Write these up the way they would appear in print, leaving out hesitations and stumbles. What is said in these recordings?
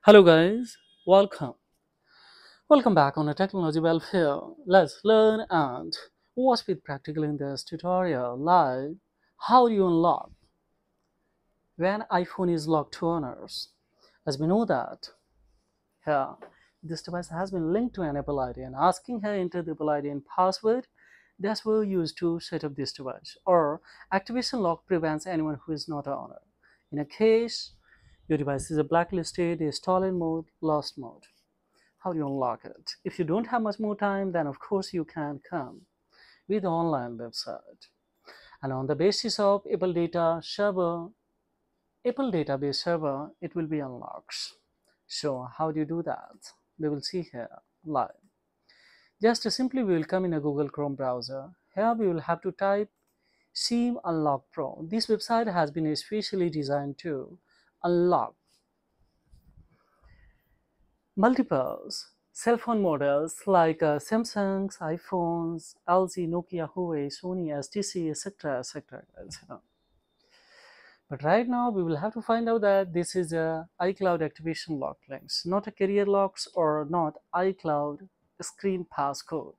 Hello guys, welcome. Welcome back on a technology welfare. Let's learn and watch with practical in this tutorial like how do you unlock when iPhone is locked to owners. As we know that here this device has been linked to an Apple ID and asking her enter the Apple ID and password that were used to set up this device or activation lock prevents anyone who is not an owner. In a case your device is a blacklisted, is stolen mode, lost mode. How do you unlock it? If you don't have much more time, then of course you can come with an online website. And on the basis of Apple database server, it will be unlocked. So how do you do that? We will see here live. Just simply we will come in a Google Chrome browser. Here we will have to type SIM Unlock Pro. This website has been especially designed to unlock multiples cell phone models like Samsung's, iPhones, LG, Nokia, Huawei, Sony, STC, etc., etc. But right now we will have to find out that this is a iCloud activation lock links, not a carrier locks or not iCloud screen passcode.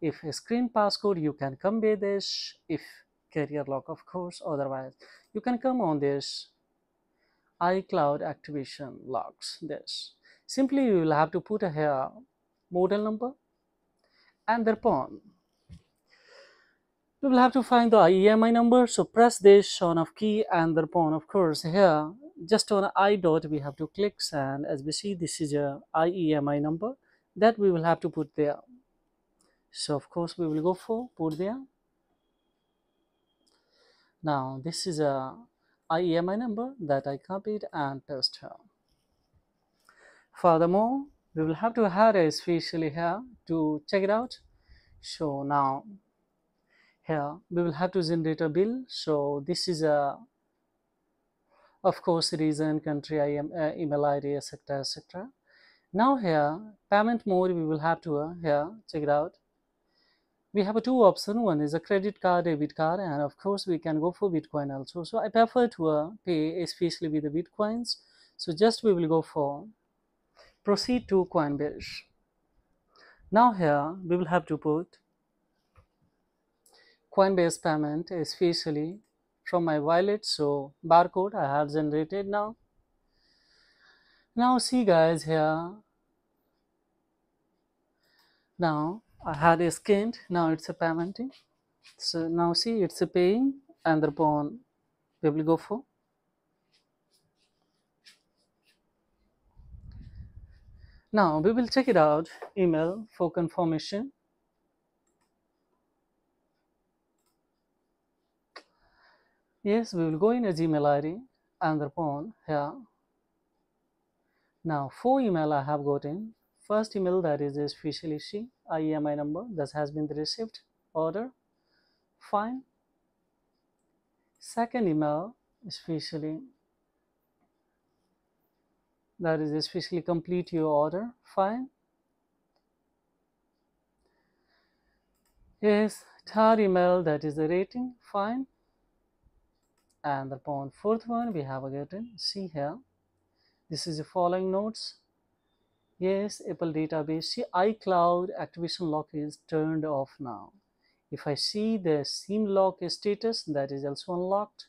If a screen passcode, you can come with this. If carrier lock, of course, otherwise you can come on this iCloud activation locks. This simply you will have to put a here model number and thereupon we will have to find the IEMI number. So press this on of key and thereupon of course here just on I dot we have to click, and as we see this is a IEMI number that we will have to put there. So of course we will go for put there. Now this is a IEMI number that I copied and paste here. Furthermore, we will have to add a specially here to check it out. So now here we will have to generate a bill. So this is a of course region, country, email ID, etc., etc. Now here payment mode we will have to here check it out. We have a two option. One is a credit card, debit card, and of course we can go for Bitcoin also. So I prefer to pay especially with the Bitcoins. So just we will go for proceed to Coinbase. Now here we will have to put Coinbase payment especially from my wallet. So barcode I have generated now. Now see guys here. Now I had a scanned. Now it's a paymenting. So now see it's a paying and thereupon we will go for. Now we will check it out email for confirmation. Yes, we will go in a Gmail ID and thereupon here. Now 4 email I have gotten. First email that is officially she IEMI number that has been received order fine. Second email especially that is especially complete your order fine. Yes, third email that is the rating fine. And upon fourth one we have again see here this is the following notes. Yes, Apple database. See, iCloud activation lock is turned off now. If I see the SIM lock status, that is also unlocked.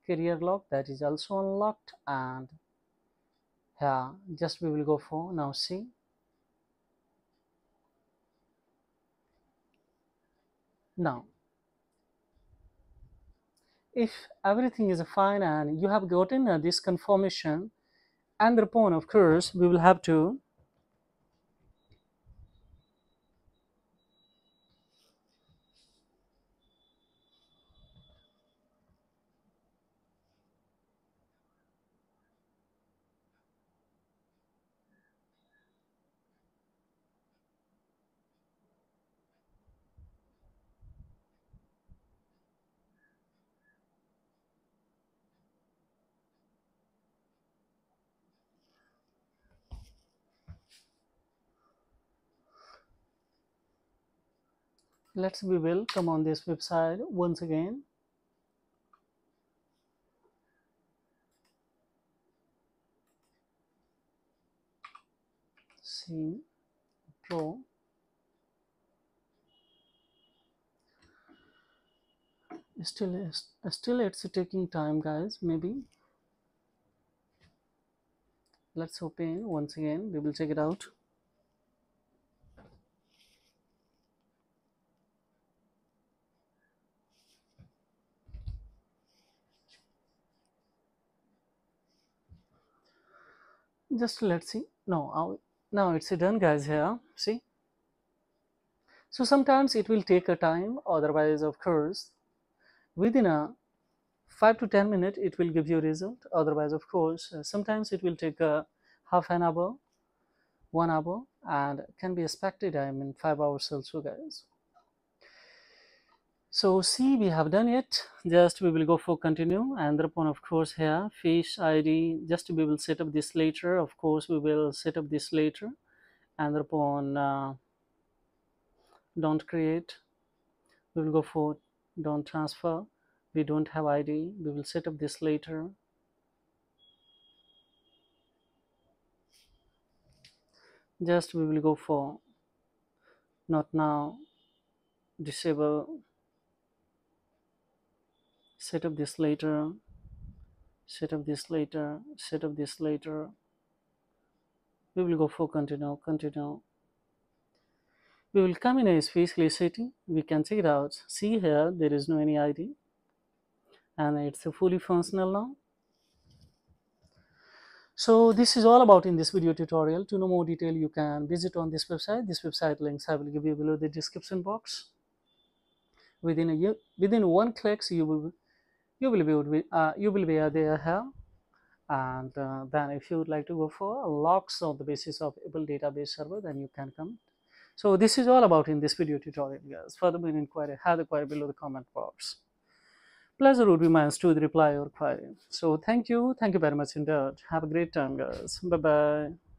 Carrier lock, that is also unlocked. And yeah, just we will go for now. See, now if everything is fine and you have gotten this confirmation, and thereupon, of course, we will have to we will come on this website once again. C Pro. Still it's taking time, guys. Maybe let's open once again. We will check it out. Just let's see. No, now it's done, guys. Here, see. So sometimes it will take a time. Otherwise, of course, within a 5 to 10 minutes, it will give you a result. Otherwise, of course, sometimes it will take a half an hour, 1 hour, and can be expected. I mean, 5 hours also, guys. So see, we have done it. Just we will go for continue, and thereupon, of course, here face ID. Just we will set up this later. Of course, we will set up this later, and thereupon don't create. We will go for don't transfer. We don't have ID. We will set up this later. Just we will go for not now. Disable. Set up this later. Set up this later. Set up this later. We will go for continue. Continue. We will come in a spatially setting. We can check it out. See here, there is no any ID, and it's fully functional now. So this is all about in this video tutorial. To know more detail, you can visit on this website. This website links I will give you below the description box. Within one click, you will be there here. And then if you would like to go for logs on the basis of able database server, then you can come. So this is all about in this video tutorial, guys. Further inquiry, have the query below the comment box. Pleasure would be mine to reply your query. So thank you very much indeed. Have a great time, guys. Bye bye.